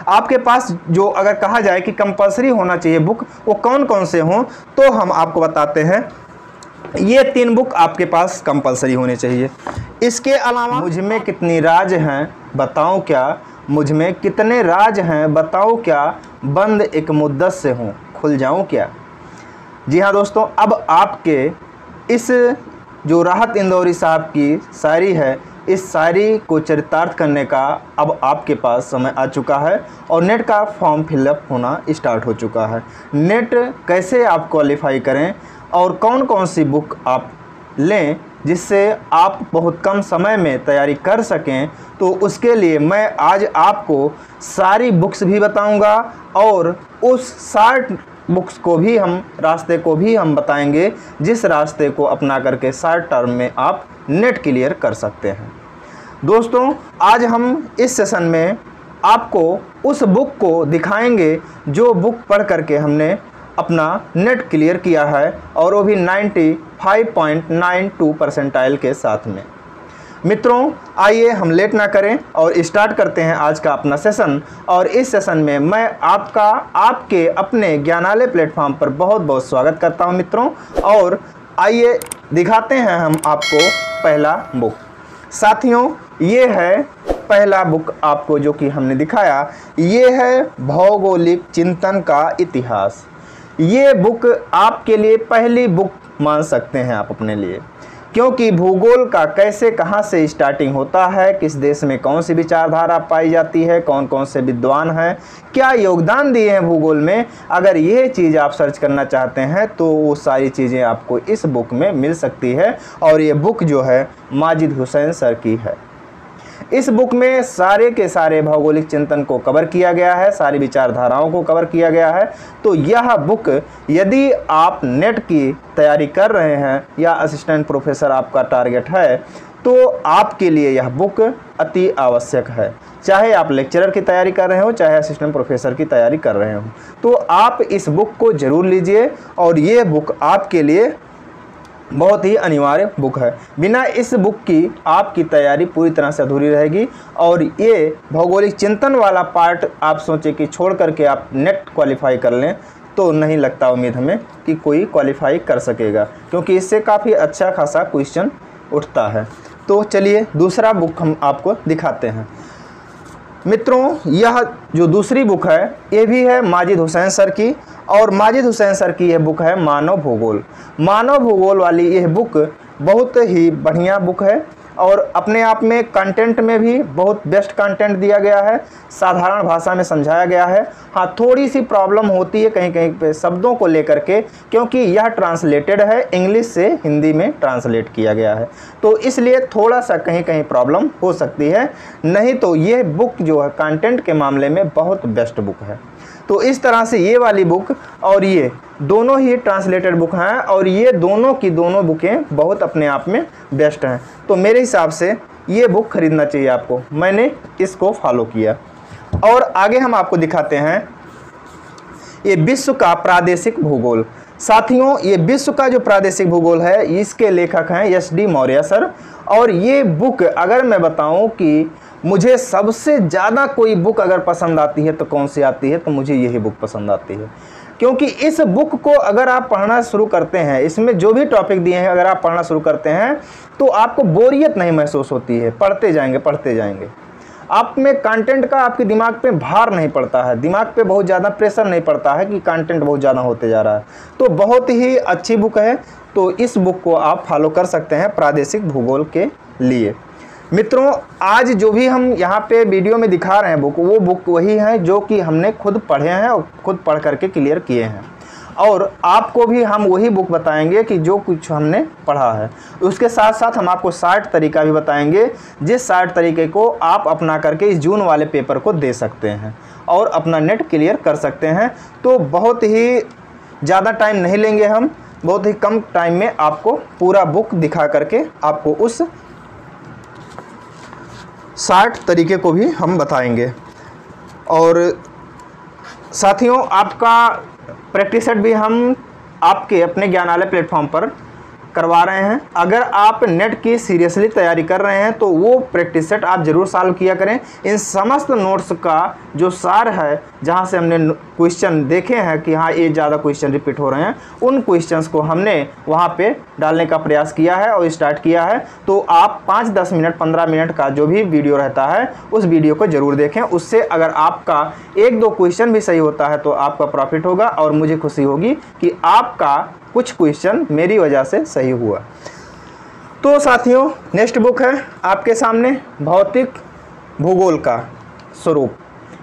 आपके पास जो अगर कहा जाए कि कंपलसरी होना चाहिए बुक, वो कौन कौन से हों, तो हम आपको बताते हैं। ये 3 बुक आपके पास कंपलसरी होने चाहिए। इसके अलावा मुझ में कितनी राज हैं बताऊं क्या, मुझ में कितने राज हैं बताऊं क्या, बंद एक मुद्दत से हूँ खुल जाऊं क्या। जी हाँ दोस्तों, अब आपके इस जो राहत इंदौरी साहब की शायरी है, इस शायरी को चरितार्थ करने का अब आपके पास समय आ चुका है और नेट का फॉर्म फिलअप होना स्टार्ट हो चुका है। नेट कैसे आप क्वालिफाई करें और कौन कौन सी बुक आप लें जिससे आप बहुत कम समय में तैयारी कर सकें, तो उसके लिए मैं आज आपको सारी बुक्स भी बताऊंगा और उस 60 बुक्स को भी रास्ते को भी हम बताएंगे जिस रास्ते को अपना करके शॉर्ट टर्म में आप नेट क्लियर कर सकते हैं। दोस्तों, आज हम इस सेशन में आपको उस बुक को दिखाएंगे जो बुक पढ़ करके हमने अपना नेट क्लियर किया है, और वो भी 95.92 परसेंटाइल के साथ में। मित्रों, आइए हम लेट ना करें और स्टार्ट करते हैं आज का अपना सेशन। और इस सेशन में मैं आपके अपने ज्ञानालय प्लेटफॉर्म पर बहुत बहुत स्वागत करता हूं मित्रों। और आइए दिखाते हैं हम आपको पहला बुक। साथियों, ये है पहला बुक आपको जो कि हमने दिखाया, ये है भौगोलिक चिंतन का इतिहास। ये बुक आपके लिए पहली बुक मान सकते हैं आप अपने लिए, क्योंकि भूगोल का कैसे कहाँ से स्टार्टिंग होता है, किस देश में कौन सी विचारधारा पाई जाती है, कौन कौन से विद्वान हैं, क्या योगदान दिए हैं भूगोल में, अगर ये चीज़ आप सर्च करना चाहते हैं तो वो सारी चीज़ें आपको इस बुक में मिल सकती है। और ये बुक जो है माजिद हुसैन सर की है। इस बुक में सारे के सारे भौगोलिक चिंतन को कवर किया गया है, सारी विचारधाराओं को कवर किया गया है। तो यह बुक यदि आप नेट की तैयारी कर रहे हैं या असिस्टेंट प्रोफेसर आपका टारगेट है, तो आपके लिए यह बुक अति आवश्यक है। चाहे आप लेक्चरर की तैयारी कर रहे हो, चाहे असिस्टेंट प्रोफेसर की तैयारी कर रहे हो, तो आप इस बुक को ज़रूर लीजिए। और ये बुक आपके लिए बहुत ही अनिवार्य बुक है। बिना इस बुक की आपकी तैयारी पूरी तरह से अधूरी रहेगी। और ये भौगोलिक चिंतन वाला पार्ट आप सोचें कि छोड़ करके आप नेट क्वालिफाई कर लें, तो नहीं लगता उम्मीद हमें कि कोई क्वालिफाई कर सकेगा, क्योंकि इससे काफ़ी अच्छा खासा क्वेश्चन उठता है। तो चलिए दूसरा बुक हम आपको दिखाते हैं। मित्रों, यह जो दूसरी बुक है ये भी है माजिद हुसैन सर की, और माजिद हुसैन सर की यह बुक है मानव भूगोल। मानव भूगोल वाली यह बुक बहुत ही बढ़िया बुक है और अपने आप में कंटेंट में भी बहुत बेस्ट कंटेंट दिया गया है, साधारण भाषा में समझाया गया है। हाँ, थोड़ी सी प्रॉब्लम होती है कहीं कहीं पे शब्दों को लेकर के, क्योंकि यह ट्रांसलेटेड है, इंग्लिश से हिंदी में ट्रांसलेट किया गया है, तो इसलिए थोड़ा सा कहीं कहीं प्रॉब्लम हो सकती है। नहीं तो ये बुक जो है कंटेंट के मामले में बहुत बेस्ट बुक है। तो इस तरह से ये वाली बुक और ये दोनों ही ट्रांसलेटेड बुक हैं, और ये दोनों की दोनों बुकें बहुत अपने आप में बेस्ट हैं। तो मेरे हिसाब से ये बुक खरीदना चाहिए आपको। मैंने इसको फॉलो किया। और आगे हम आपको दिखाते हैं ये विश्व का प्रादेशिक भूगोल। साथियों, ये विश्व का जो प्रादेशिक भूगोल है, इसके लेखक हैं SD मौर्य सर। और ये बुक अगर मैं बताऊं कि मुझे सबसे ज़्यादा कोई बुक अगर पसंद आती है तो कौन सी आती है, तो मुझे यही बुक पसंद आती है। क्योंकि इस बुक को अगर आप पढ़ना शुरू करते हैं, इसमें जो भी टॉपिक दिए हैं अगर आप पढ़ना शुरू करते हैं, तो आपको बोरियत नहीं महसूस होती है। पढ़ते जाएंगे। आप में कंटेंट का आपके दिमाग पे भार नहीं पड़ता है, दिमाग पे बहुत ज़्यादा प्रेशर नहीं पड़ता है कि कंटेंट बहुत ज़्यादा होते जा रहा है। तो बहुत ही अच्छी बुक है। तो इस बुक को आप फॉलो कर सकते हैं प्रादेशिक भूगोल के लिए। मित्रों, आज जो भी हम यहाँ पे वीडियो में दिखा रहे हैं बुक, वो बुक वही है जो कि हमने खुद पढ़े हैं और खुद पढ़ करके क्लियर किए हैं। और आपको भी हम वही बुक बताएंगे कि जो कुछ हमने पढ़ा है। उसके साथ साथ हम आपको 60 तरीका भी बताएंगे, जिस 60 तरीके को आप अपना करके इस जून वाले पेपर को दे सकते हैं और अपना नेट क्लियर कर सकते हैं। तो बहुत ही ज़्यादा टाइम नहीं लेंगे हम, बहुत ही कम टाइम में आपको पूरा बुक दिखा करके आपको उस 60 तरीके को भी हम बताएंगे। और साथियों, आपका प्रैक्टिस सेट भी हम आपके अपने ज्ञानालय प्लेटफॉर्म पर करवा रहे हैं। अगर आप नेट की सीरियसली तैयारी कर रहे हैं तो वो प्रैक्टिस सेट आप ज़रूर सॉल्व किया करें। इन समस्त नोट्स का जो सार है, जहाँ से हमने क्वेश्चन देखे हैं कि हाँ ये ज़्यादा क्वेश्चन रिपीट हो रहे हैं, उन क्वेश्चंस को हमने वहाँ पे डालने का प्रयास किया है और स्टार्ट किया है। तो आप 5-10 मिनट 15 मिनट का जो भी वीडियो रहता है उस वीडियो को ज़रूर देखें। उससे अगर आपका 1-2 क्वेश्चन भी सही होता है तो आपका प्रॉफिट होगा और मुझे खुशी होगी कि आपका कुछ क्वेश्चन मेरी वजह से सही हुआ। तो साथियों, नेक्स्ट बुक है आपके सामने भौतिक भूगोल का स्वरूप।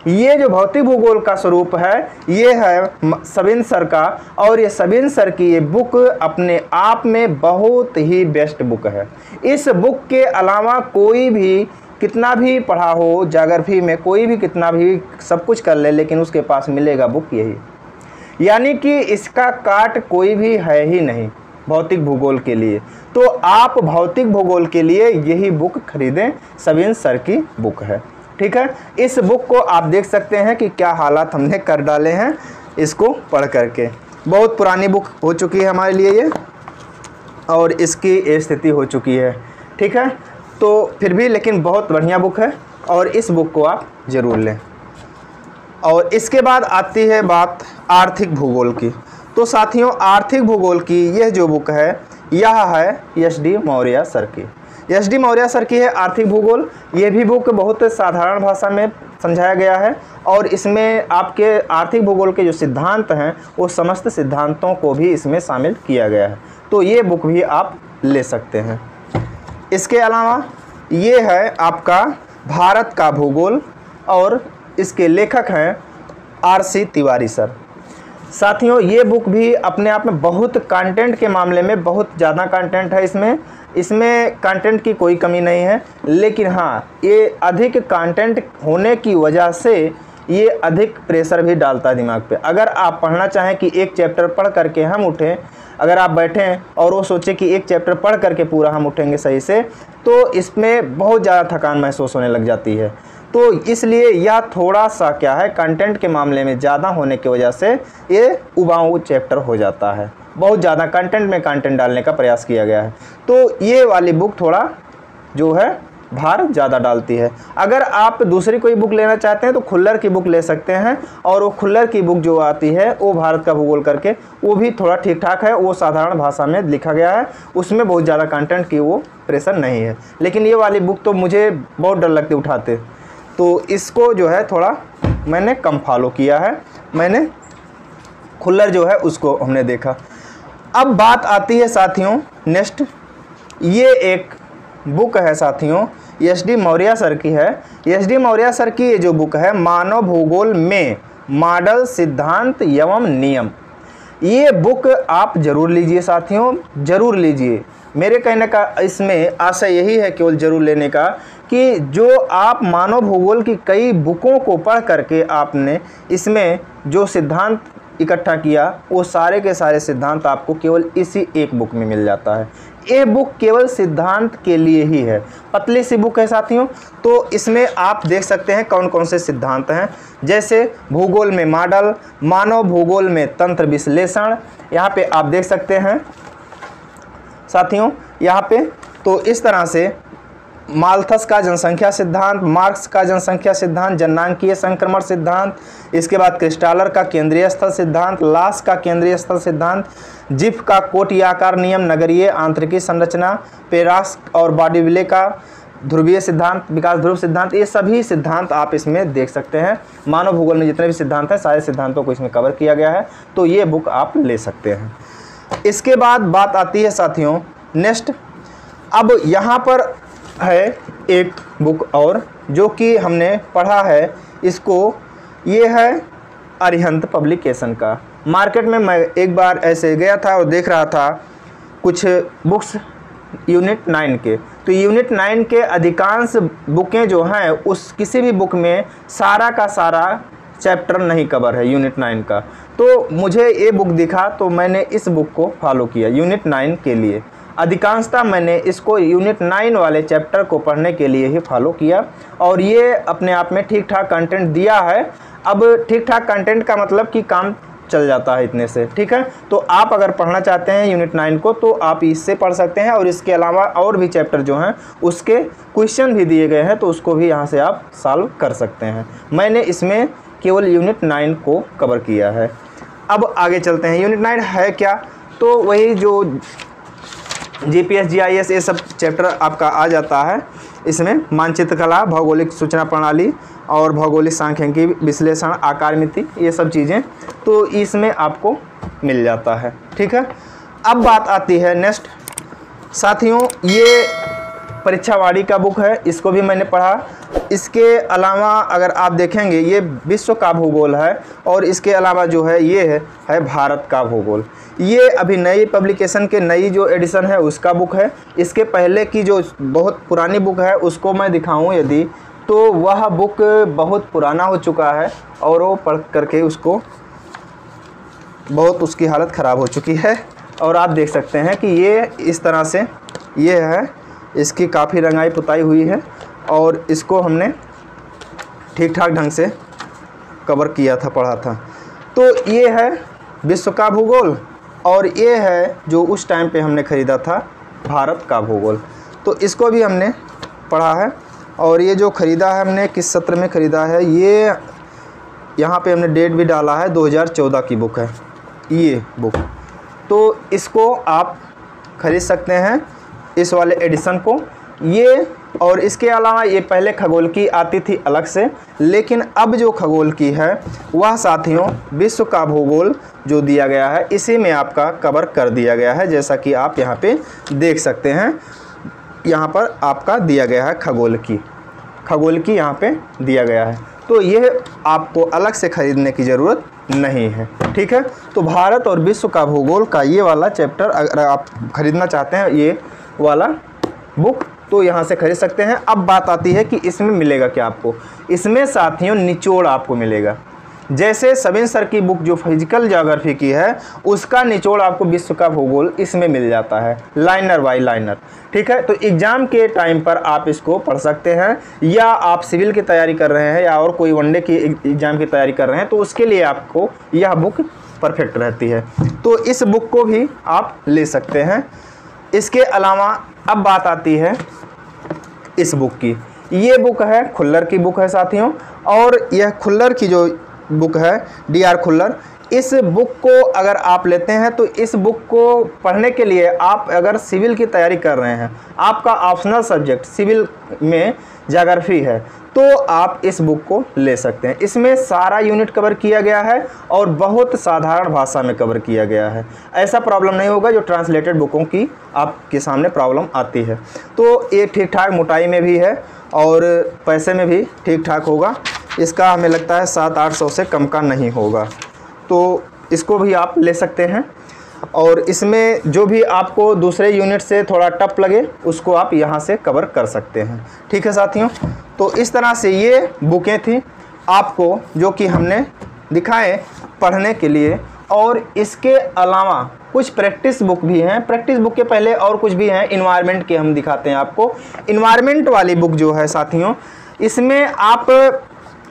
ये जो भौतिक भूगोल का स्वरूप है ये है सबिन सर का, और ये सबिन सर की ये बुक अपने आप में बहुत ही बेस्ट बुक है। इस बुक के अलावा कोई भी कितना भी पढ़ा हो, ज्योग्राफी में कोई भी कितना भी सब कुछ कर ले, लेकिन उसके पास मिलेगा बुक यही, यानी कि इसका काट कोई भी है ही नहीं भौतिक भूगोल के लिए। तो आप भौतिक भूगोल के लिए यही बुक खरीदें, सबिन सर की बुक है। ठीक है, इस बुक को आप देख सकते हैं कि क्या हालात हमने कर डाले हैं इसको पढ़ करके। बहुत पुरानी बुक हो चुकी है हमारे लिए ये, और इसकी स्थिति हो चुकी है। ठीक है, तो फिर भी लेकिन बहुत बढ़िया बुक है और इस बुक को आप ज़रूर लें। और इसके बाद आती है बात आर्थिक भूगोल की। तो साथियों, आर्थिक भूगोल की यह जो बुक है यह है एस.डी. मौर्य सर की। एस.डी. मौर्य सर की है आर्थिक भूगोल। ये भी बुक बहुत साधारण भाषा में समझाया गया है और इसमें आपके आर्थिक भूगोल के जो सिद्धांत हैं वो समस्त सिद्धांतों को भी इसमें शामिल किया गया है। तो ये बुक भी आप ले सकते हैं। इसके अलावा ये है आपका भारत का भूगोल और इसके लेखक हैं आर.सी. तिवारी सर। साथियों, ये बुक भी अपने आप में बहुत कंटेंट के मामले में बहुत ज़्यादा कंटेंट है इसमें कंटेंट की कोई कमी नहीं है, लेकिन हाँ ये अधिक कंटेंट होने की वजह से ये अधिक प्रेशर भी डालता है दिमाग पे। अगर आप पढ़ना चाहें कि एक चैप्टर पढ़ करके हम उठें, अगर आप बैठें और वो सोचें कि एक चैप्टर पढ़ करके पूरा हम उठेंगे सही से, तो इसमें बहुत ज़्यादा थकान महसूस होने लग जाती है। तो इसलिए यह थोड़ा सा क्या है, कंटेंट के मामले में ज़्यादा होने की वजह से ये उबाऊ चैप्टर हो जाता है। बहुत ज़्यादा कंटेंट में कंटेंट डालने का प्रयास किया गया है। तो ये वाली बुक थोड़ा जो है भार ज़्यादा डालती है। अगर आप दूसरी कोई बुक लेना चाहते हैं तो खुल्लर की बुक ले सकते हैं, और वो खुल्लर की बुक जो आती है वो भारत का भूगोल करके, वो भी थोड़ा ठीक ठाक है, वो साधारण भाषा में लिखा गया है, उसमें बहुत ज़्यादा कंटेंट की वो प्रेशर नहीं है। लेकिन ये वाली बुक तो मुझे बहुत डर लगती उठाते, तो इसको जो है थोड़ा मैंने कम फॉलो किया है। मैंने खुल्लर जो है उसको हमने देखा। अब बात आती है साथियों नेक्स्ट, ये एक बुक है साथियों एस.डी. मौर्य सर की है। एस.डी. मौर्य सर की ये जो बुक है मानव भूगोल में मॉडल, सिद्धांत एवं नियम, ये बुक आप ज़रूर लीजिए साथियों, ज़रूर लीजिए। मेरे कहने का इसमें आशय यही है केवल ज़रूर लेने का कि जो आप मानव भूगोल की कई बुकों को पढ़ करके आपने इसमें जो सिद्धांत इकट्ठा किया, वो सारे के सारे सिद्धांत आपको केवल इसी एक बुक में मिल जाता है। ये बुक केवल सिद्धांत के लिए ही है, पतली सी बुक है साथियों। तो इसमें आप देख सकते हैं कौन कौन से सिद्धांत हैं, जैसे भूगोल में मॉडल, मानव भूगोल में तंत्र विश्लेषण, यहाँ पे आप देख सकते हैं साथियों यहाँ पे। तो इस तरह से माल्थस का जनसंख्या सिद्धांत, मार्क्स का जनसंख्या सिद्धांत, जननांकीय संक्रमण सिद्धांत, इसके बाद क्रिस्टालर का केंद्रीय स्थल सिद्धांत, लास का केंद्रीय स्थल सिद्धांत, जिफ का कोटियाकार नियम, नगरीय आंतरिकी संरचना, पेरास और बॉडीविले का ध्रुवीय सिद्धांत, विकास ध्रुव सिद्धांत, ये सभी सिद्धांत आप इसमें देख सकते हैं। मानव भूगोल में जितने भी सिद्धांत हैं सारे सिद्धांतों को इसमें कवर किया गया है, तो ये बुक आप ले सकते हैं। इसके बाद बात आती है साथियों नेक्स्ट, अब यहाँ पर है एक बुक और जो कि हमने पढ़ा है इसको, ये है अरिहंत पब्लिकेशन का। मार्केट में मैं एक बार ऐसे गया था और देख रहा था कुछ बुक्स यूनिट 9 के, तो यूनिट 9 के अधिकांश बुकें जो हैं उस किसी भी बुक में सारा का सारा चैप्टर नहीं कवर है यूनिट 9 का। तो मुझे ये बुक दिखा तो मैंने इस बुक को फॉलो किया यूनिट 9 के लिए। अधिकांशतः मैंने इसको यूनिट 9 वाले चैप्टर को पढ़ने के लिए ही फॉलो किया, और ये अपने आप में ठीक ठाक कंटेंट दिया है। अब ठीक ठाक कंटेंट का मतलब कि काम चल जाता है इतने से। ठीक है, तो आप अगर पढ़ना चाहते हैं यूनिट 9 को तो आप इससे पढ़ सकते हैं, और इसके अलावा और भी चैप्टर जो हैं उसके क्वेश्चन भी दिए गए हैं, तो उसको भी यहाँ से आप सॉल्व कर सकते हैं। मैंने इसमें केवल यूनिट 9 को कवर किया है। अब आगे चलते हैं। यूनिट 9 है क्या, तो वही जो जीपीएस जीआईएस ये सब चैप्टर आपका आ जाता है। इसमें मानचित्र कला, भौगोलिक सूचना प्रणाली और भौगोलिक सांख्यिकी विश्लेषण, आकार मिति, ये सब चीज़ें तो इसमें आपको मिल जाता है। ठीक है, अब बात आती है नेक्स्ट साथियों, ये परीक्षावाड़ी का बुक है, इसको भी मैंने पढ़ा। इसके अलावा अगर आप देखेंगे ये विश्व का भूगोल है, और इसके अलावा जो है ये है भारत का भूगोल। ये अभी नई पब्लिकेशन के नई जो एडिशन है उसका बुक है। इसके पहले की जो बहुत पुरानी बुक है उसको मैं दिखाऊं यदि, तो वह बुक बहुत पुराना हो चुका है और वो पढ़ करके उसको बहुत उसकी हालत ख़राब हो चुकी है। और आप देख सकते हैं कि ये इस तरह से ये है, इसकी काफ़ी रंगाई पुताई हुई है, और इसको हमने ठीक ठाक ढंग से कवर किया था, पढ़ा था। तो ये है विश्व का भूगोल, और ये है जो उस टाइम पे हमने ख़रीदा था भारत का भूगोल, तो इसको भी हमने पढ़ा है। और ये जो ख़रीदा है हमने किस सत्र में ख़रीदा है, ये यहाँ पे हमने डेट भी डाला है, 2014 की बुक है ये बुक। तो इसको आप ख़रीद सकते हैं, इस वाले एडिशन को। ये और इसके अलावा ये पहले खगोल की आती थी अलग से, लेकिन अब जो खगोल की है वह साथियों विश्व का भूगोल जो दिया गया है इसी में आपका कवर कर दिया गया है। जैसा कि आप यहाँ पे देख सकते हैं, यहाँ पर आपका दिया गया है खगोल की यहाँ पे दिया गया है। तो यह आपको अलग से ख़रीदने की ज़रूरत नहीं है। ठीक है, तो भारत और विश्व का भूगोल का ये वाला चैप्टर अगर आप ख़रीदना चाहते हैं ये वाला बुक, तो यहाँ से खरीद सकते हैं। अब बात आती है कि इसमें मिलेगा क्या आपको। इसमें साथियों निचोड़ आपको मिलेगा। जैसे सबिन सर की बुक जो फिजिकल ज्योग्राफी की है उसका निचोड़ आपको विश्व का भूगोल इसमें मिल जाता है, लाइनर बाय लाइनर। ठीक है, तो एग्ज़ाम के टाइम पर आप इसको पढ़ सकते हैं, या आप सिविल की तैयारी कर रहे हैं या और कोई वनडे की एग्ज़ाम की तैयारी कर रहे हैं तो उसके लिए आपको यह बुक परफेक्ट रहती है। तो इस बुक को भी आप ले सकते हैं। इसके अलावा अब बात आती है इस बुक की। ये बुक है खुल्लर की बुक है साथियों, और यह खुल्लर की जो बुक है DR खुल्लर, इस बुक को अगर आप लेते हैं तो इस बुक को पढ़ने के लिए आप अगर सिविल की तैयारी कर रहे हैं, आपका ऑप्शनल सब्जेक्ट सिविल में ज्योग्राफी है, तो आप इस बुक को ले सकते हैं। इसमें सारा यूनिट कवर किया गया है और बहुत साधारण भाषा में कवर किया गया है। ऐसा प्रॉब्लम नहीं होगा जो ट्रांसलेटेड बुकों की आपके सामने प्रॉब्लम आती है। तो ये ठीक ठाक मोटाई में भी है और पैसे में भी ठीक ठाक होगा। इसका हमें लगता है 700-800 से कम का नहीं होगा, तो इसको भी आप ले सकते हैं। और इसमें जो भी आपको दूसरे यूनिट से थोड़ा टफ लगे उसको आप यहाँ से कवर कर सकते हैं। ठीक है साथियों, तो इस तरह से ये बुकें थी आपको जो कि हमने दिखाए पढ़ने के लिए। और इसके अलावा कुछ प्रैक्टिस बुक भी हैं। प्रैक्टिस बुक के पहले और कुछ भी हैं, इन्वायरमेंट के हम दिखाते हैं आपको। इन्वायरमेंट वाली बुक जो है साथियों, इसमें आप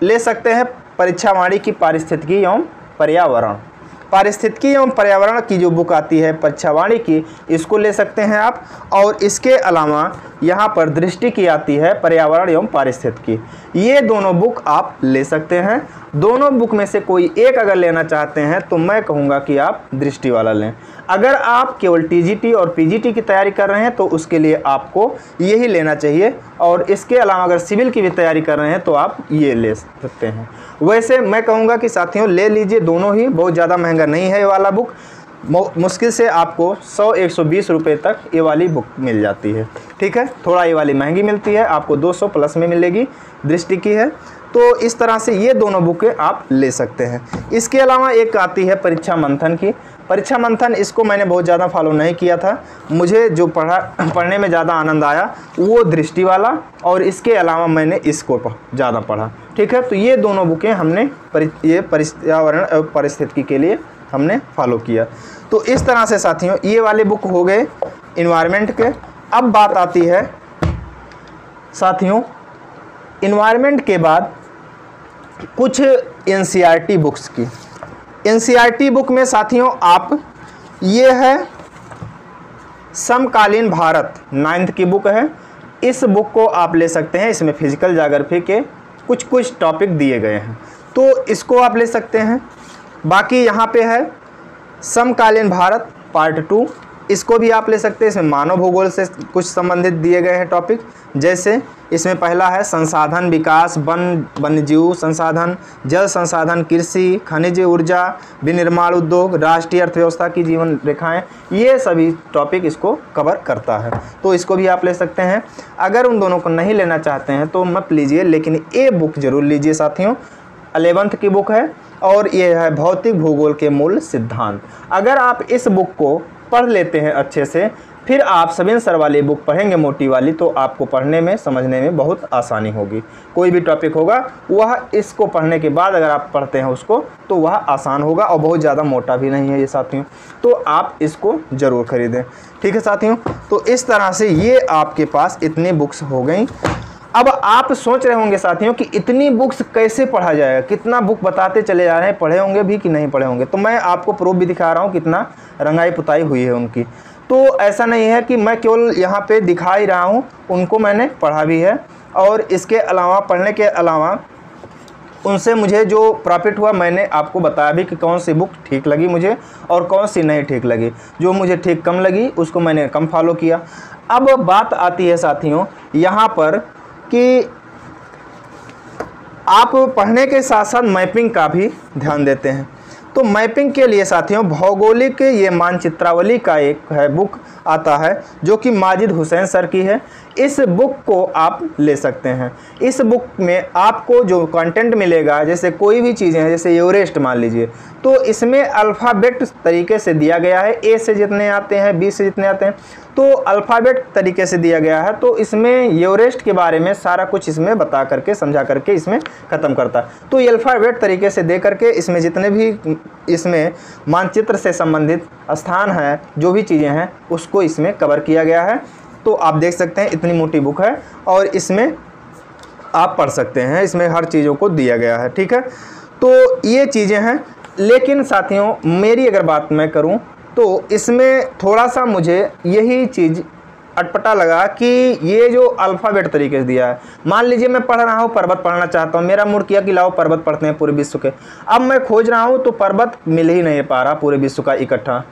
ले सकते हैं परीक्षावाणी की पारिस्थितिकी एवं पर्यावरण। पारिस्थितिकी एवं पर्यावरण की जो बुक आती है परीक्षावाणी की, इसको ले सकते हैं आप। और इसके अलावा यहाँ पर दृष्टि की आती है पर्यावरण एवं पारिस्थितिकी, ये दोनों बुक आप ले सकते हैं। दोनों बुक में से कोई एक अगर लेना चाहते हैं तो मैं कहूँगा कि आप दृष्टि वाला लें। अगर आप केवल TGT और PGT की तैयारी कर रहे हैं तो उसके लिए आपको यही लेना चाहिए। और इसके अलावा अगर सिविल की भी तैयारी कर रहे हैं तो आप ये ले सकते हैं। वैसे मैं कहूँगा कि साथियों ले लीजिए दोनों ही, बहुत ज़्यादा महंगा नहीं है ये वाला बुक। मुश्किल से आपको 100-120 रुपये तक ये वाली बुक मिल जाती है। ठीक है, थोड़ा ये वाली महंगी मिलती है, आपको 200 प्लस में मिलेगी, दृष्टि की है। तो इस तरह से ये दोनों बुकें आप ले सकते हैं। इसके अलावा एक आती है परीक्षा मंथन की। परीक्षा मंथन इसको मैंने बहुत ज़्यादा फॉलो नहीं किया था, मुझे जो पढ़ने में ज़्यादा आनंद आया वो दृष्टि वाला, और इसके अलावा मैंने इसको ज़्यादा पढ़ा। ठीक है, तो ये दोनों बुकें हमने ये पर्यावरण और पारिस्थितिकी के लिए हमने फॉलो किया। तो इस तरह से साथियों ये वाले बुक हो गए इन्वायरमेंट के। अब बात आती है साथियों इन्वायरमेंट के बाद कुछ NCERT बुक्स की। एनसीईआरटी बुक में साथियों आप, ये है समकालीन भारत, 9th की बुक है। इस बुक को आप ले सकते हैं। इसमें फिजिकल ज्योग्राफी के कुछ टॉपिक दिए गए हैं, तो इसको आप ले सकते हैं। बाकी यहाँ पे है समकालीन भारत पार्ट 2, इसको भी आप ले सकते हैं। इसमें मानव भूगोल से कुछ संबंधित दिए गए हैं टॉपिक, जैसे इसमें पहला है संसाधन विकास, वन्यजीव संसाधन, जल संसाधन, कृषि, खनिज ऊर्जा, विनिर्माण उद्योग, राष्ट्रीय अर्थव्यवस्था की जीवन रेखाएं, ये सभी टॉपिक इसको कवर करता है, तो इसको भी आप ले सकते हैं। अगर उन दोनों को नहीं लेना चाहते हैं तो मत लीजिए, लेकिन ये बुक जरूर लीजिए साथियों। 11th की बुक है और ये है भौतिक भूगोल के मूल सिद्धांत। अगर आप इस बुक को पढ़ लेते हैं अच्छे से, फिर आप सबिन सर वाली बुक पढ़ेंगे मोटी वाली, तो आपको पढ़ने में समझने में बहुत आसानी होगी। कोई भी टॉपिक होगा वह इसको पढ़ने के बाद अगर आप पढ़ते हैं उसको, तो वह आसान होगा और बहुत ज़्यादा मोटा भी नहीं है ये साथियों, तो आप इसको ज़रूर खरीदें। ठीक है साथियों, तो इस तरह से ये आपके पास इतनी बुक्स हो गई। अब आप सोच रहे होंगे साथियों कि इतनी बुक्स कैसे पढ़ा जाएगा, कितना बुक बताते चले जा रहे हैं, पढ़े होंगे भी कि नहीं पढ़े होंगे। तो मैं आपको प्रूफ भी दिखा रहा हूँ कितना रंगाई पुताई हुई है उनकी। तो ऐसा नहीं है कि मैं केवल यहाँ पे दिखा ही रहा हूँ, उनको मैंने पढ़ा भी है, और इसके अलावा पढ़ने के अलावा उनसे मुझे जो प्रॉफिट हुआ मैंने आपको बताया भी कि कौन सी बुक ठीक लगी मुझे और कौन सी नहीं ठीक लगी। जो मुझे ठीक कम लगी उसको मैंने कम फॉलो किया। अब बात आती है साथियों यहाँ पर कि आप पढ़ने के साथ साथ मैपिंग का भी ध्यान देते हैं। तो मैपिंग के लिए साथियों भौगोलिक ये मानचित्रावली का एक है बुक आता है जो कि माजिद हुसैन सर की है। इस बुक को आप ले सकते हैं। इस बुक में आपको जो कंटेंट मिलेगा, जैसे कोई भी चीज़ें हैं, जैसे एवरेस्ट मान लीजिए, तो इसमें अल्फ़ाबेट तरीके से दिया गया है। ए से जितने आते हैं, बी से जितने आते हैं, तो अल्फ़ाबेट तरीके से दिया गया है। तो इसमें एवरेस्ट के बारे में सारा कुछ इसमें बता करके समझा करके इसमें ख़त्म करता है। तो अल्फ़ाबेट तरीके से दे करके इसमें जितने भी इसमें मानचित्र से संबंधित स्थान है, जो भी चीज़ें हैं, उसको इसमें कवर किया गया है। तो आप देख सकते हैं इतनी मोटी बुक है और इसमें आप पढ़ सकते हैं, इसमें हर चीज़ों को दिया गया है। ठीक है, तो ये चीज़ें हैं। लेकिन साथियों मेरी अगर बात मैं करूं तो इसमें थोड़ा सा मुझे यही चीज़ अटपटा लगा कि ये जो अल्फ़ाबेट तरीके से दिया है, मान लीजिए मैं पढ़ रहा हूँ, पर्वत पढ़ना चाहता हूँ, मेरा मूड किया कि लाओ पर्वत पढ़ते हैं पूरे विश्व के। अब मैं खोज रहा हूँ तो पर्वत मिल ही नहीं पा रहा पूरे विश्व का इकट्ठा।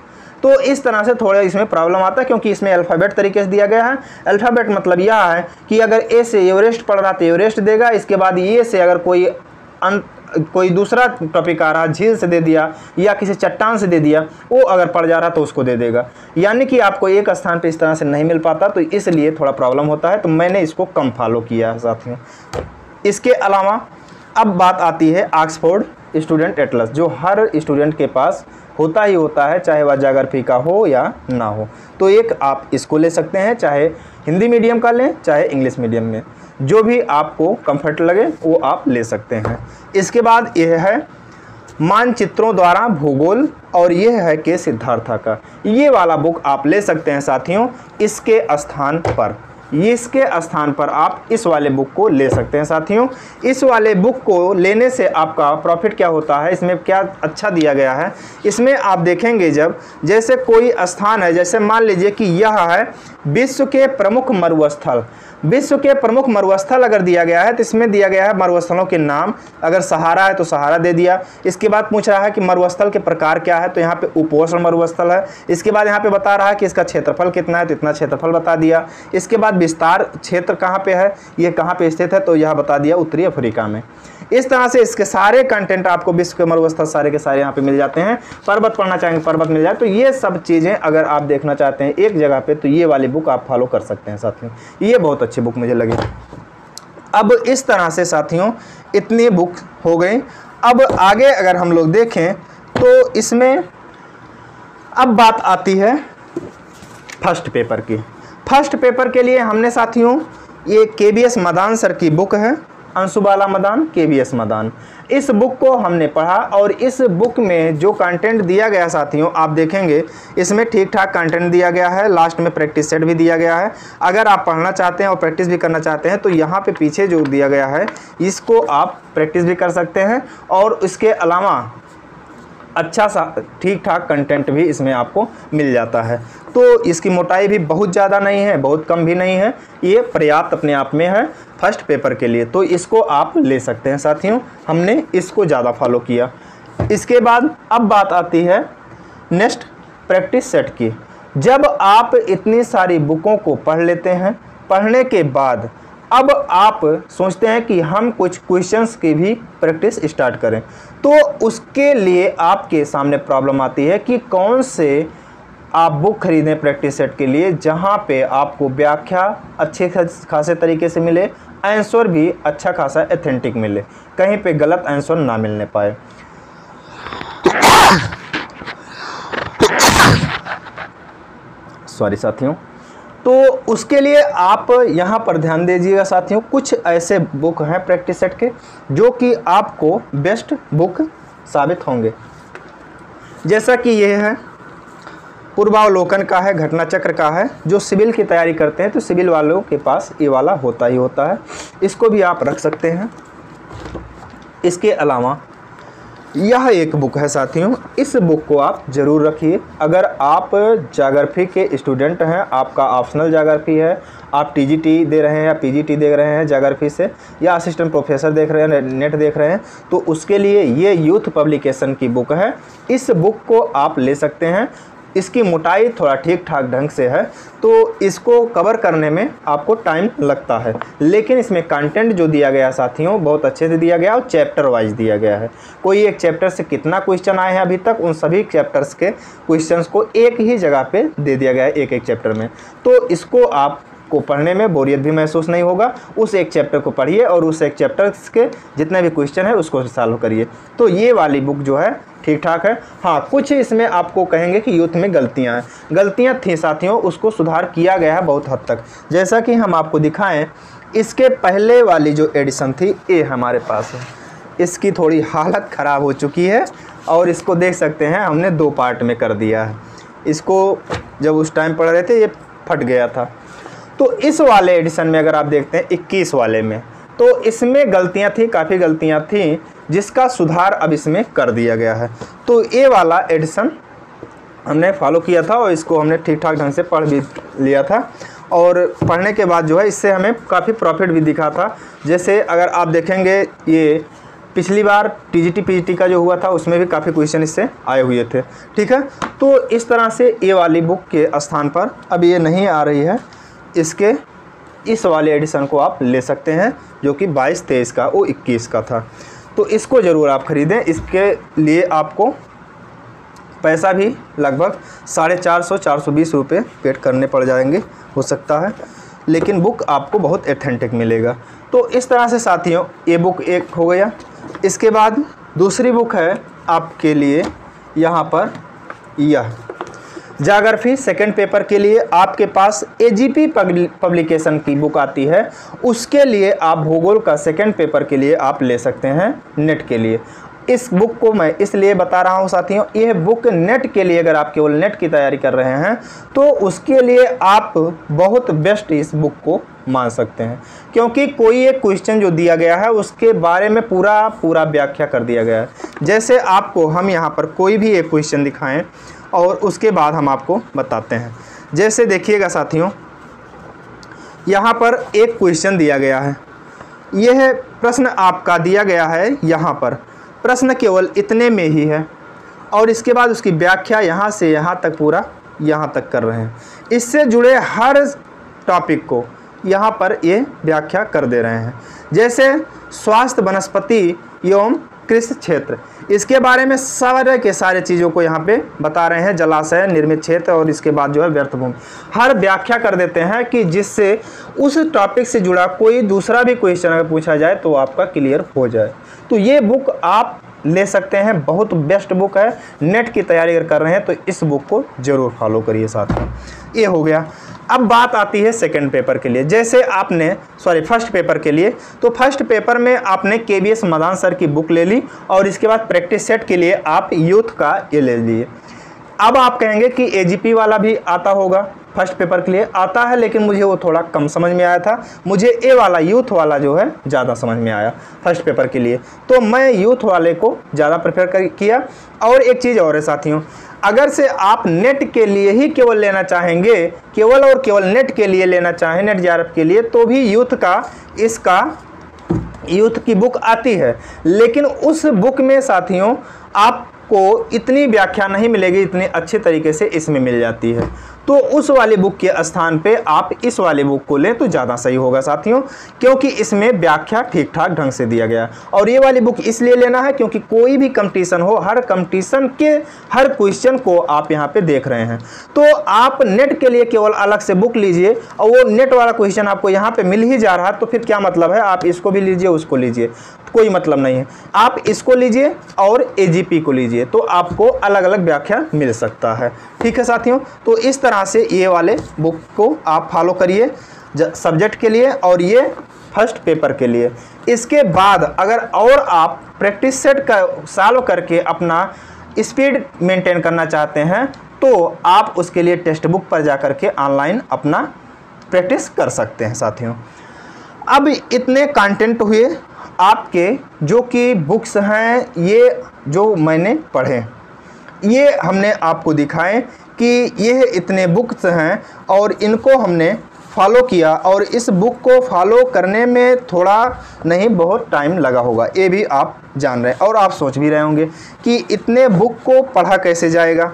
तो इस तरह से थोड़ा इसमें प्रॉब्लम आता है, क्योंकि इसमें अल्फ़ाबेट तरीके से दिया गया है। अल्फ़ाबेट मतलब यह है कि अगर ए से एवरेस्ट पढ़ रहा तो एवरेस्ट देगा, इसके बाद ये से अगर कोई दूसरा टॉपिक आ रहा, झील से दे दिया या किसी चट्टान से दे दिया, वो अगर पड़ जा रहा तो उसको दे देगा। यानी कि आपको एक स्थान पे इस तरह से नहीं मिल पाता, तो इसलिए थोड़ा प्रॉब्लम होता है। तो मैंने इसको कम फॉलो किया है साथियों। इसके अलावा अब बात आती है ऑक्सफोर्ड स्टूडेंट एटलस, जो हर स्टूडेंट के पास होता ही होता है, चाहे वह ज्योग्राफी का हो या ना हो। तो एक आप इसको ले सकते हैं, चाहे हिंदी मीडियम का लें चाहे इंग्लिश मीडियम में, जो भी आपको कंफर्ट लगे वो आप ले सकते हैं। इसके बाद यह है मानचित्रों द्वारा भूगोल, और यह है के सिद्धार्था का। ये वाला बुक आप ले सकते हैं साथियों। इसके स्थान पर आप इस वाले बुक को ले सकते हैं साथियों। इस वाले बुक को लेने से आपका प्रॉफिट क्या होता है, इसमें क्या अच्छा दिया गया है, इसमें आप देखेंगे जब जैसे कोई स्थान है, जैसे मान लीजिए कि यह है विश्व के प्रमुख मरुस्थल। विश्व के प्रमुख मरुस्थल अगर दिया गया है तो इसमें दिया गया है मरुस्थलों के नाम। अगर सहारा है तो सहारा दे दिया। इसके बाद पूछ रहा है कि मरुस्थल के प्रकार क्या है, तो यहाँ पे उपोष्ण मरुस्थल है। इसके बाद यहाँ पे बता रहा है कि इसका क्षेत्रफल कितना है, तो इतना क्षेत्रफल बता दिया। इसके बाद विस्तार क्षेत्र कहाँ पे है, ये कहाँ पे स्थित है, तो यह बता दिया उत्तरी अफ्रीका में। इस तरह से इसके सारे कंटेंट आपको विश्व के मरुस्थल सारे के सारे यहाँ पे मिल जाते हैं। पर्वत पढ़ना चाहेंगे पर्वत मिल जाए। तो ये सब चीज़ें अगर आप देखना चाहते हैं एक जगह पे, तो ये वाली बुक आप फॉलो कर सकते हैं साथियों। ये बहुत अच्छी बुक मुझे लगी। अब इस तरह से साथियों इतनी बुक हो गई। अब आगे अगर हम लोग देखें तो इसमें अब बात आती है फर्स्ट पेपर की। फर्स्ट पेपर के लिए हमने साथियों ये KBS मदान सर की बुक है, अंशुबाला मदान, KBS मदान। इस बुक को हमने पढ़ा और इस बुक में जो कंटेंट दिया गया साथियों आप देखेंगे इसमें ठीक ठाक कंटेंट दिया गया है। लास्ट में प्रैक्टिस सेट भी दिया गया है। अगर आप पढ़ना चाहते हैं और प्रैक्टिस भी करना चाहते हैं तो यहाँ पे पीछे जो दिया गया है इसको आप प्रैक्टिस भी कर सकते हैं। और इसके अलावा अच्छा सा ठीक ठाक कंटेंट भी इसमें आपको मिल जाता है। तो इसकी मोटाई भी बहुत ज़्यादा नहीं है, बहुत कम भी नहीं है, ये पर्याप्त अपने आप में है फर्स्ट पेपर के लिए। तो इसको आप ले सकते हैं साथियों, हमने इसको ज़्यादा फॉलो किया। इसके बाद अब बात आती है नेक्स्ट प्रैक्टिस सेट की। जब आप इतनी सारी बुकों को पढ़ लेते हैं, पढ़ने के बाद अब आप सोचते हैं कि हम कुछ क्वेश्चंस की भी प्रैक्टिस स्टार्ट करें, तो उसके लिए आपके सामने प्रॉब्लम आती है कि कौन से आप बुक खरीदें प्रैक्टिस सेट के लिए जहां पे आपको व्याख्या अच्छे खासे तरीके से मिले, आंसर भी अच्छा खासा ऑथेंटिक मिले, कहीं पे गलत आंसर ना मिलने पाए। सॉरी साथियों। तो उसके लिए आप यहाँ पर ध्यान दीजिएगा साथियों, कुछ ऐसे बुक हैं प्रैक्टिस सेट के जो कि आपको बेस्ट बुक साबित होंगे। जैसा कि ये है, पूर्वावलोकन का है, घटना चक्र का है। जो सिविल की तैयारी करते हैं तो सिविल वालों के पास ये वाला होता ही होता है, इसको भी आप रख सकते हैं। इसके अलावा यह एक बुक है साथियों, इस बुक को आप ज़रूर रखिए। अगर आप ज्योग्राफी के स्टूडेंट हैं, आपका ऑप्शनल ज्योग्राफी है, आप टीजीटी दे रहे हैं या पीजीटी दे रहे हैं ज्योग्राफी से, या असिस्टेंट प्रोफेसर देख रहे हैं, नेट देख रहे हैं, तो उसके लिए ये यूथ पब्लिकेशन की बुक है। इस बुक को आप ले सकते हैं। इसकी मोटाई थोड़ा ठीक ठाक ढंग से है, तो इसको कवर करने में आपको टाइम लगता है, लेकिन इसमें कंटेंट जो दिया गया साथियों बहुत अच्छे से दिया गया और चैप्टर वाइज दिया गया है। कोई एक चैप्टर से कितना क्वेश्चन आए हैं अभी तक, उन सभी चैप्टर्स के क्वेश्चंस को एक ही जगह पे दे दिया गया है एक एक चैप्टर में। तो इसको आप को पढ़ने में बोरियत भी महसूस नहीं होगा। उस एक चैप्टर को पढ़िए और उस एक चैप्टर के जितने भी क्वेश्चन है उसको सॉल्व करिए। तो ये वाली बुक जो है ठीक ठाक है। हाँ, कुछ इसमें आपको कहेंगे कि यूथ में गलतियाँ हैं, गलतियाँ थी साथियों, उसको सुधार किया गया है बहुत हद तक। जैसा कि हम आपको दिखाएं, इसके पहले वाली जो एडिशन थी ये हमारे पास है, इसकी थोड़ी हालत ख़राब हो चुकी है और इसको देख सकते हैं हमने 2 पार्ट में कर दिया है। इसको जब उस टाइम पढ़ रहे थे ये फट गया था। तो इस वाले एडिशन में अगर आप देखते हैं 21 वाले में, तो इसमें गलतियां थी, काफ़ी गलतियां थी, जिसका सुधार अब इसमें कर दिया गया है। तो ये वाला एडिशन हमने फॉलो किया था और इसको हमने ठीक ठाक ढंग से पढ़ भी लिया था, और पढ़ने के बाद जो है इससे हमें काफ़ी प्रॉफिट भी दिखा था। जैसे अगर आप देखेंगे, ये पिछली बार टीजीटी पीजीटी का जो हुआ था उसमें भी काफ़ी क्वेश्चन इससे आए हुए थे, ठीक है। तो इस तरह से ये वाली बुक के स्थान पर अब ये नहीं आ रही है, इसके इस वाले एडिशन को आप ले सकते हैं जो कि 22-23 का, वो 21 का था। तो इसको ज़रूर आप ख़रीदें। इसके लिए आपको पैसा भी लगभग 450-420 रुपये पेड करने पड़ जाएंगे हो सकता है, लेकिन बुक आपको बहुत ऑथेंटिक मिलेगा। तो इस तरह से साथियों ये बुक एक हो गया। इसके बाद दूसरी बुक है आपके लिए यहाँ पर, यह ज्योग्राफी सेकंड पेपर के लिए आपके पास एजीपी पब्लिकेशन की बुक आती है। उसके लिए आप भूगोल का सेकंड पेपर के लिए आप ले सकते हैं नेट के लिए। इस बुक को मैं इसलिए बता रहा हूं साथियों, यह बुक नेट के लिए, अगर आप केवल नेट की तैयारी कर रहे हैं तो उसके लिए आप बहुत बेस्ट इस बुक को मान सकते हैं, क्योंकि कोई एक क्वेश्चन जो दिया गया है उसके बारे में पूरा व्याख्या कर दिया गया है। जैसे आपको हम यहाँ पर कोई भी एक क्वेश्चन दिखाएं और उसके बाद हम आपको बताते हैं। जैसे देखिएगा साथियों, यहाँ पर एक क्वेश्चन दिया गया है, यह प्रश्न आपका दिया गया है, यहाँ पर प्रश्न केवल इतने में ही है और इसके बाद उसकी व्याख्या यहाँ से यहाँ तक पूरा यहाँ तक कर रहे हैं। इससे जुड़े हर टॉपिक को यहाँ पर ये व्याख्या कर दे रहे हैं। जैसे स्वास्थ्य वनस्पति एवं कृषि क्षेत्र, इसके बारे में सारे के सारे चीज़ों को यहाँ पे बता रहे हैं, जलाशय, निर्मित क्षेत्र और इसके बाद जो है व्यर्थ भूमि, हर व्याख्या कर देते हैं कि जिससे उस टॉपिक से जुड़ा कोई दूसरा भी क्वेश्चन अगर पूछा जाए तो आपका क्लियर हो जाए। तो ये बुक आप ले सकते हैं, बहुत बेस्ट बुक है। नेट की तैयारी अगर कर रहे हैं तो इस बुक को ज़रूर फॉलो करिए साथियों। ये हो गया। अब बात आती है सेकंड पेपर के लिए। जैसे आपने फर्स्ट पेपर के लिए, तो फर्स्ट पेपर में आपने KBS मदान सर की बुक ले ली और इसके बाद प्रैक्टिस सेट के लिए आप यूथ का ये ले लिए। अब आप कहेंगे कि AGP वाला भी आता होगा, फर्स्ट पेपर के लिए आता है, लेकिन मुझे वो थोड़ा कम समझ में आया था। मुझे ए वाला यूथ वाला जो है ज़्यादा समझ में आया फर्स्ट पेपर के लिए, तो मैं यूथ वाले को ज़्यादा प्रेफर किया। और एक चीज़ और है साथियों, अगर से आप नेट के लिए ही केवल लेना चाहेंगे, केवल और केवल नेट के लिए लेना चाहें, नेट जेआरएफ के लिए, तो भी यूथ की बुक आती है, लेकिन उस बुक में साथियों आपको इतनी व्याख्या नहीं मिलेगी, इतनी अच्छे तरीके से इसमें मिल जाती है। तो उस वाली बुक के स्थान पे आप इस वाली बुक को लें तो ज़्यादा सही होगा साथियों, क्योंकि इसमें व्याख्या ठीक ठाक ढंग से दिया गया। और ये वाली बुक इसलिए लेना है क्योंकि कोई भी कंपटीशन हो, हर कंपटीशन के हर क्वेश्चन को आप यहाँ पे देख रहे हैं। तो आप नेट के लिए केवल अलग से बुक लीजिए और वो नेट वाला क्वेश्चन आपको यहाँ पे मिल ही जा रहा है, तो फिर क्या मतलब है, आप इसको भी लीजिए उसको लीजिए, कोई मतलब नहीं है। आप इसको लीजिए और एजीपी को लीजिए, तो आपको अलग अलग व्याख्या मिल सकता है। ठीक है साथियों, तो इस तरह से ये वाले बुक को आप फॉलो करिए सब्जेक्ट के लिए और ये फर्स्ट पेपर के लिए। इसके बाद अगर और आप प्रैक्टिस सेट का सॉल्व करके अपना स्पीड मेंटेन करना चाहते हैं, तो आप उसके लिए टेक्स्ट बुक पर जा कर के ऑनलाइन अपना प्रैक्टिस कर सकते हैं साथियों। अब इतने कंटेंट हुए आपके जो कि बुक्स हैं, ये जो मैंने पढ़े, ये हमने आपको दिखाएं कि ये इतने बुक्स हैं और इनको हमने फॉलो किया, और इस बुक को फॉलो करने में थोड़ा नहीं बहुत टाइम लगा होगा, ये भी आप जान रहे हैं। और आप सोच भी रहे होंगे कि इतने बुक को पढ़ा कैसे जाएगा।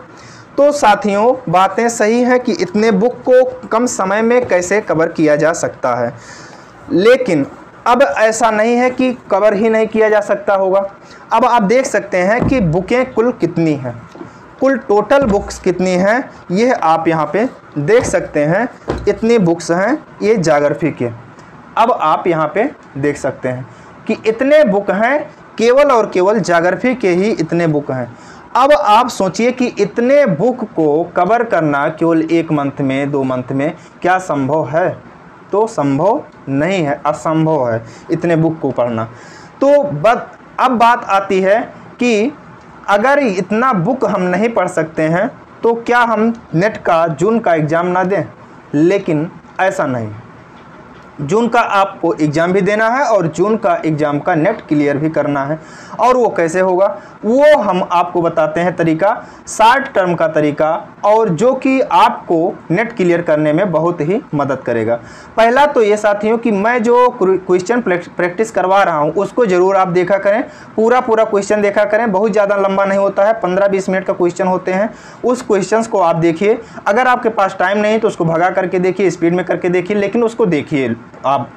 तो साथियों बातें सही हैं कि इतने बुक को कम समय में कैसे कवर किया जा सकता है, लेकिन अब ऐसा नहीं है कि कवर ही नहीं किया जा सकता होगा। अब आप देख सकते हैं कि बुकें कुल कितनी हैं, कुल टोटल बुक्स कितनी हैं, ये आप यहाँ पे देख सकते हैं। इतनी बुक्स हैं ये ज्योग्राफी के। अब आप यहाँ पे देख सकते हैं कि इतने बुक हैं, केवल और केवल ज्योग्राफी के ही इतने बुक हैं। अब आप सोचिए कि इतने बुक को कवर करना केवल 1 मंथ में, 2 मंथ में क्या संभव है? तो संभव नहीं है, असंभव है इतने बुक को पढ़ना। तो अब बात आती है कि अगर इतना बुक हम नहीं पढ़ सकते हैं तो क्या हम नेट का जून का एग्ज़ाम ना दें? लेकिन ऐसा नहीं, जून का आपको एग्ज़ाम भी देना है और जून का एग्ज़ाम का नेट क्लियर भी करना है। और वो कैसे होगा, वो हम आपको बताते हैं तरीका, शॉर्ट टर्म का तरीका, और जो कि आपको नेट क्लियर करने में बहुत ही मदद करेगा। पहला तो ये साथियों कि मैं जो क्वेश्चन प्रैक्टिस करवा रहा हूँ उसको ज़रूर आप देखा करें, पूरा क्वेश्चन देखा करें। बहुत ज़्यादा लंबा नहीं होता है, 15-20 मिनट का क्वेश्चन होते हैं। उस क्वेश्चन को आप देखिए, अगर आपके पास टाइम नहीं तो उसको भगा करके देखिए, स्पीड में करके देखिए, लेकिन उसको देखिए आप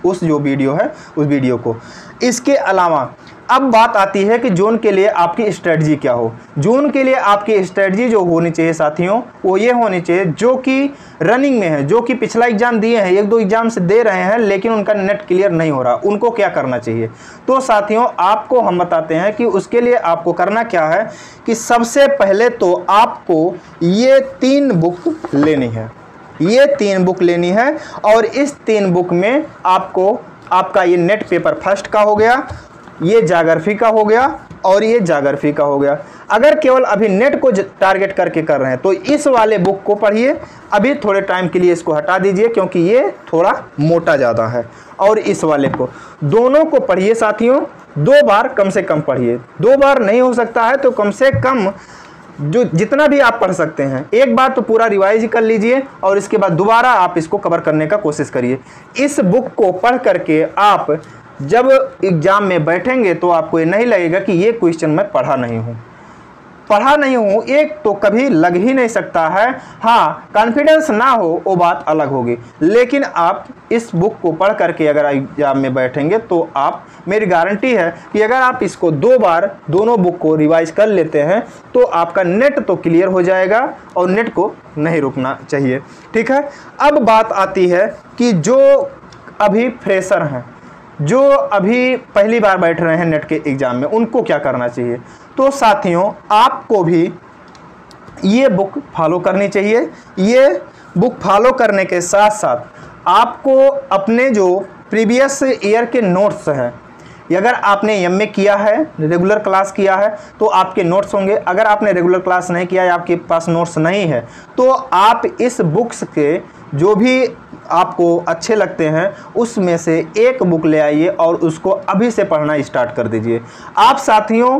उस जो वीडियो है उस वीडियो को। इसके अलावा अब बात आती है कि जून के लिए आपकी स्ट्रेटजी क्या हो। जून के लिए आपकी स्ट्रेटजी जो होनी चाहिए साथियों, वो ये होनी चाहिए जो कि रनिंग में है, जो कि पिछला एग्जाम दिए हैं, 1-2 एग्जाम से दे रहे हैं लेकिन उनका नेट क्लियर नहीं हो रहा, उनको क्या करना चाहिए। तो साथियों आपको हम बताते हैं कि उसके लिए आपको करना क्या है कि सबसे पहले तो आपको ये 3 बुक लेनी है, ये 3 बुक लेनी है। और इस 3 बुक में आपका ये नेट पेपर फर्स्ट का हो गया, ये ज्योग्राफी का हो गया और ये ज्योग्राफी का हो गया। अगर केवल अभी नेट को टारगेट करके कर रहे हैं तो इस वाले बुक को पढ़िए, अभी थोड़े टाइम के लिए इसको हटा दीजिए क्योंकि ये थोड़ा मोटा ज़्यादा है। और इस वाले को, दोनों को पढ़िए साथियों, 2 बार कम से कम पढ़िए। 2 बार नहीं हो सकता है तो कम से कम जो जितना भी आप पढ़ सकते हैं, एक बार तो पूरा रिवाइज कर लीजिए और इसके बाद दोबारा आप इसको कवर करने का कोशिश करिए। इस बुक को पढ़ करके आप जब एग्ज़ाम में बैठेंगे तो आपको ये नहीं लगेगा कि ये क्वेश्चन मैं पढ़ा नहीं हूँ। एक तो कभी लग ही नहीं सकता है। हाँ, कॉन्फिडेंस ना हो वो बात अलग होगी, लेकिन आप इस बुक को पढ़ करके अगर एग्जाम में बैठेंगे तो आप, मेरी गारंटी है कि अगर आप इसको 2 बार दोनों बुक को रिवाइज कर लेते हैं तो आपका नेट तो क्लियर हो जाएगा और नेट को नहीं रुकना चाहिए। ठीक है, अब बात आती है कि जो अभी फ्रेशर हैं, जो अभी पहली बार बैठ रहे हैं नेट के एग्ज़ाम में, उनको क्या करना चाहिए। तो साथियों आपको भी ये बुक फॉलो करनी चाहिए। ये बुक फॉलो करने के साथ साथ आपको अपने जो प्रीवियस ईयर के नोट्स हैं, अगर आपने एमए किया है, रेगुलर क्लास किया है, तो आपके नोट्स होंगे। अगर आपने रेगुलर क्लास नहीं किया है, आपके पास नोट्स नहीं है, तो आप इस बुक्स के जो भी आपको अच्छे लगते हैं उसमें से एक बुक ले आइए और उसको अभी से पढ़ना स्टार्ट कर दीजिए। आप साथियों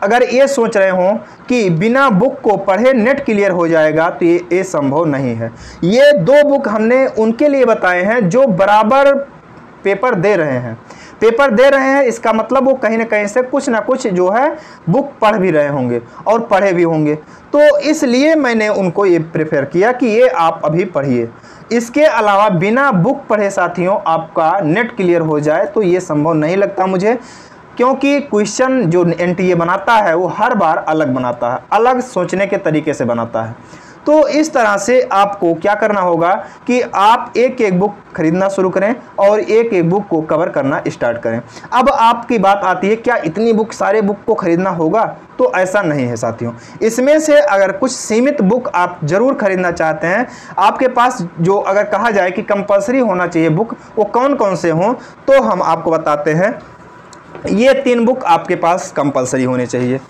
अगर ये सोच रहे हो कि बिना बुक को पढ़े नेट क्लियर हो जाएगा, तो ये संभव नहीं है। ये 2 बुक हमने उनके लिए बताए हैं जो बराबर पेपर दे रहे हैं। इसका मतलब वो कहीं ना कहीं से कुछ ना कुछ जो है बुक पढ़ भी रहे होंगे और पढ़े भी होंगे, तो इसलिए मैंने उनको ये प्रेफर किया कि ये आप अभी पढ़िए। इसके अलावा बिना बुक पढ़े साथियों आपका नेट क्लियर हो जाए तो ये संभव नहीं लगता मुझे, क्योंकि क्वेश्चन जो एनटीए बनाता है वो हर बार अलग बनाता है, अलग सोचने के तरीके से बनाता है। तो इस तरह से आपको क्या करना होगा कि आप एक एक बुक खरीदना शुरू करें और एक एक बुक को कवर करना स्टार्ट करें। अब आपकी बात आती है क्या इतनी बुक सारे बुक को खरीदना होगा? तो ऐसा नहीं है साथियों। इसमें से अगर कुछ सीमित बुक आप जरूर खरीदना चाहते हैं, आपके पास जो अगर कहा जाए कि कंपलसरी होना चाहिए बुक, वो कौन कौन से हों, तो हम आपको बताते हैं। ये 3 बुक आपके पास कंपलसरी होने चाहिए।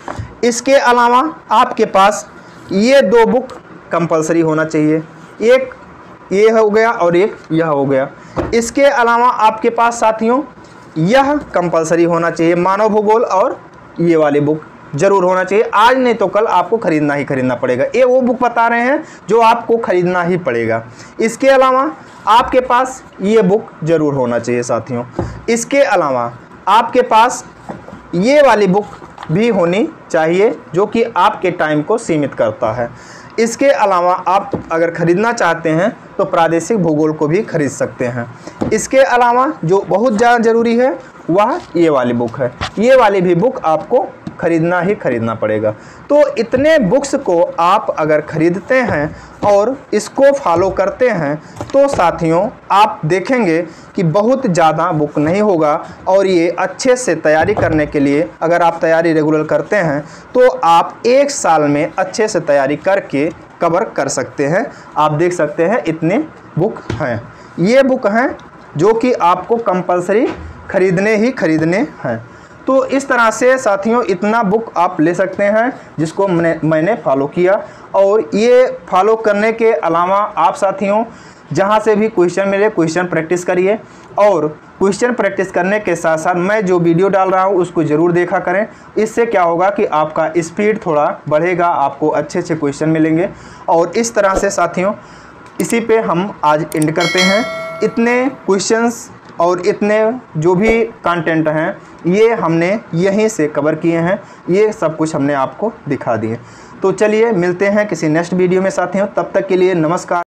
इसके अलावा आपके पास ये 2 बुक कंपलसरी होना चाहिए, एक ये हो गया और एक यह हो गया। इसके अलावा आपके पास साथियों यह कंपलसरी होना चाहिए, मानव भूगोल, और ये वाली बुक जरूर होना चाहिए। आज नहीं तो कल आपको खरीदना ही खरीदना पड़ेगा। ये वो बुक बता रहे हैं जो आपको खरीदना ही पड़ेगा। इसके अलावा आपके पास ये बुक जरूर होना चाहिए साथियों। इसके अलावा आपके पास ये वाली बुक भी होनी चाहिए जो कि आपके टाइम को सीमित करता है। इसके अलावा आप अगर खरीदना चाहते हैं तो प्रादेशिक भूगोल को भी खरीद सकते हैं। इसके अलावा जो बहुत ज़्यादा ज़रूरी है वह ये वाली बुक है। ये वाली भी बुक आपको खरीदना ही खरीदना पड़ेगा। तो इतने बुक्स को आप अगर खरीदते हैं और इसको फॉलो करते हैं तो साथियों आप देखेंगे कि बहुत ज़्यादा बुक नहीं होगा, और ये अच्छे से तैयारी करने के लिए अगर आप तैयारी रेगुलर करते हैं तो आप 1 साल में अच्छे से तैयारी करके कवर कर सकते हैं। आप देख सकते हैं इतने बुक हैं। ये बुक हैं जो कि आपको कंपलसरी खरीदने ही खरीदने हैं। तो इस तरह से साथियों इतना बुक आप ले सकते हैं जिसको मैंने फॉलो किया। और ये फॉलो करने के अलावा आप साथियों जहाँ से भी क्वेश्चन मिले क्वेश्चन प्रैक्टिस करिए, और क्वेश्चन प्रैक्टिस करने के साथ साथ मैं जो वीडियो डाल रहा हूँ उसको ज़रूर देखा करें। इससे क्या होगा कि आपका स्पीड थोड़ा बढ़ेगा, आपको अच्छे अच्छे क्वेश्चन मिलेंगे। और इस तरह से साथियों इसी पे हम आज एंड करते हैं। इतने क्वेश्चंस और इतने जो भी कंटेंट हैं ये हमने यहीं से कवर किए हैं, ये सब कुछ हमने आपको दिखा दिए। तो चलिए मिलते हैं किसी नेक्स्ट वीडियो में साथियों, तब तक के लिए नमस्कार।